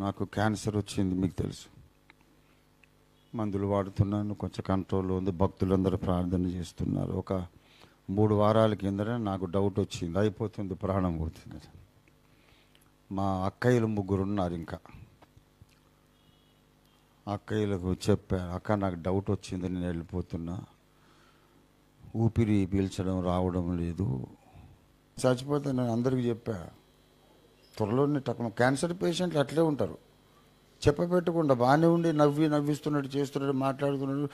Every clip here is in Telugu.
నాకు క్యాన్సర్ వచ్చింది, మీకు తెలుసు. మందులు వాడుతున్నాను, కొంచెం కంట్రోల్ ఉంది. భక్తులందరూ ప్రార్థన చేస్తున్నారు. ఒక 3 వారాల కిందనే నాకు డౌట్ వచ్చింది, అయిపోతుంది, ప్రాణం పోతుంది. మా అక్కయ్యలు 3 ఉన్నారు. ఇంకా అక్కయ్యలకు చెప్పారు, అక్క నాకు డౌట్ వచ్చింది, నేను వెళ్ళిపోతున్నా, ఊపిరి పీల్చడం రావడం లేదు, చచ్చిపోతే. నేను అందరికీ చెప్పా, త్వరలోనే టక్కున క్యాన్సర్ పేషెంట్లు అట్లే ఉంటారు, చెప్పపెట్టకుండా బాగానే ఉండి నవ్విస్తున్నట్టు చేస్తున్నాడు, మాట్లాడుతున్నాడు,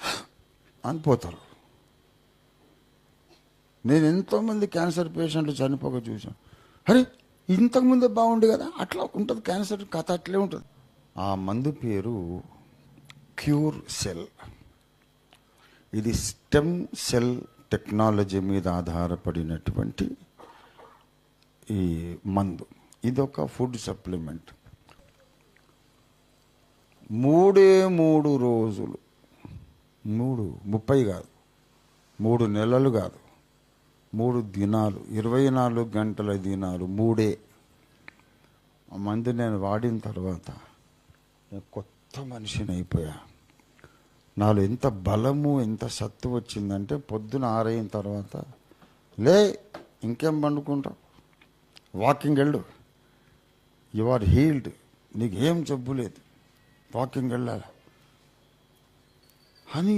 అనిపోతారు. నేను ఎంతోమంది క్యాన్సర్ పేషెంట్లు చనిపోక చూశాను. అరే ఇంతకుముందే బాగుంది కదా, అట్లా ఉంటుంది క్యాన్సర్ కథ, అట్లే ఉంటుంది. ఆ మందు పేరు క్యూర్ సెల్. ఇది స్టెమ్ సెల్ టెక్నాలజీ మీద ఆధారపడినటువంటి ఈ మందు. ఇదొక ఫుడ్ సప్లిమెంట్. 3 రోజులు, 30 కాదు, 3 నెలలు కాదు, 3 దినాలు, 24 గంటల దినాలు, 3. ఆ మందు నేను వాడిన తర్వాత నేను కొత్త మనిషిని అయిపోయా. నాలో ఎంత బలము, ఎంత సత్తు వచ్చిందంటే, పొద్దున 6 అయిన తర్వాత లే, ఇంకేం పండుకుంటావు, వాకింగ్ వెళ్ళు, యు ఆర్ హీల్డ్, నీకు ఏం జబ్బు లేదు, వాకింగ్ వెళ్ళాలి అని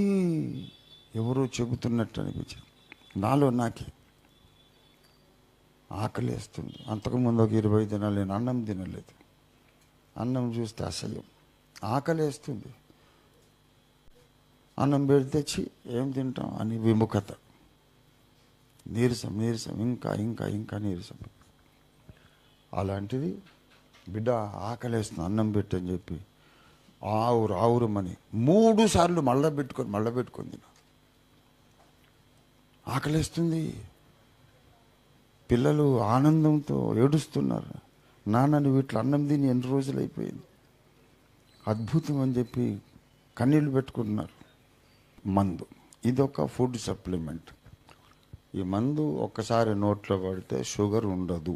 ఎవరో చెబుతున్నట్టు అనిపించింది. నాలో నాకే ఆకలేస్తుంది. అంతకుముందు ఒక 20 దినాలు నేను అన్నం తినలేదు. అన్నం చూస్తే అసహ్యం, ఆకలేస్తుంది. అన్నం పెడితే ఏం తింటాం అని విముఖత, నీరసం, ఇంకా ఇంకా ఇంకా నీరసం. అలాంటిది బిడ్డ ఆకలేస్తుంది, అన్నం పెట్టని చెప్పి ఆవురమని 3 సార్లు మళ్ళా పెట్టుకొని తిన. ఆకలేస్తుంది. పిల్లలు ఆనందంతో ఏడుస్తున్నారు, నాన్న నువ్వు ఇట్లా అన్నం తిని ఎన్ని రోజులు అయిపోయింది, అద్భుతం అని చెప్పి కన్నీళ్ళు పెట్టుకుంటున్నారు. మందు ఇదొక ఫుడ్ సప్లిమెంట్. ఈ మందు ఒక్కసారి నోట్లో పడితే షుగర్ ఉండదు,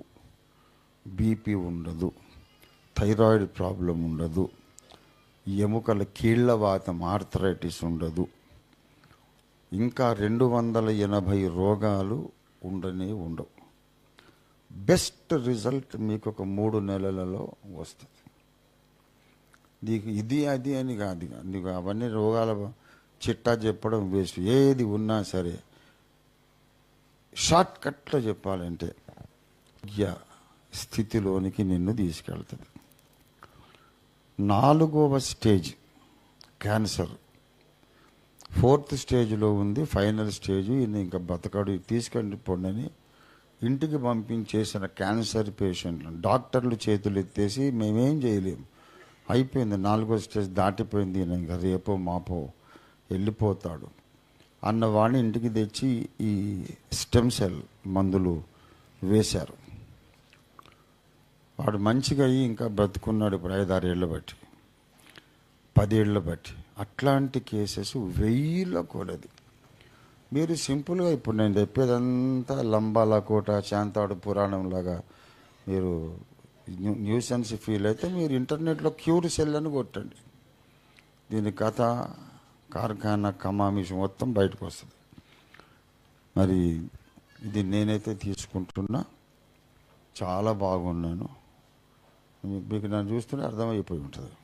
బీపీ ఉండదు, థైరాయిడ్ ప్రాబ్లం ఉండదు, ఎముకల కీళ్లవాతం ఆర్థరైటిస్ ఉండదు, ఇంకా 280 రోగాలు ఉండవు. బెస్ట్ రిజల్ట్ మీకు ఒక 3 నెలలలో వస్తుంది. నీకు ఇది అది అని కాదు, నీకు అవన్నీ రోగాల చిట్టా చెప్పడం వేస్ట్. ఏది ఉన్నా సరే షార్ట్ కట్లో చెప్పాలంటే స్థితిలోనికి నిన్ను తీసుకెళ్తుంది. 4వ స్టేజ్ క్యాన్సర్, 4th స్టేజ్లో ఉంది, ఫైనల్ స్టేజ్. ఇది ఇంకా బతకడు, తీసుకెళ్ళి పొండని ఇంటికి పంపించేసిన క్యాన్సర్ పేషెంట్లు డాక్టర్లు చేతులు ఎత్తేసి మేమేం చేయలేము, అయిపోయింది, 4వ స్టేజ్ దాటిపోయింది, ఇంకా రేపో మాపో వెళ్ళిపోతాడు అన్నవాడిని ఇంటికి తెచ్చి ఈ స్టెమ్ సెల్ మందులు వేశారు. వాడు మంచిగా అయ్యి ఇంకా బ్రతుకున్నాడు ఇప్పుడు 5-6 ఏళ్ళ బట్టి, 10 ఏళ్ళ బట్టి. అట్లాంటి కేసెస్ 1000ల కొలది. మీరు సింపుల్గా ఇప్పుడు నేను చెప్పేదంతా లంబాలకోట, శాంతాడు పురాణంలాగా మీరు న్యూసెన్స్ ఫీల్ అయితే మీరు ఇంటర్నెట్లో క్యూర్ సెల్ అని కొట్టండి. దీని కథ, కార్ఖానా, కమామిషం మొత్తం బయటకు వస్తుంది. మరి ఇది నేనైతే తీసుకుంటున్నా, చాలా బాగున్నాను. మీకు నన్ను చూస్తుంటే అర్థమైపోయి ఉంటుంది.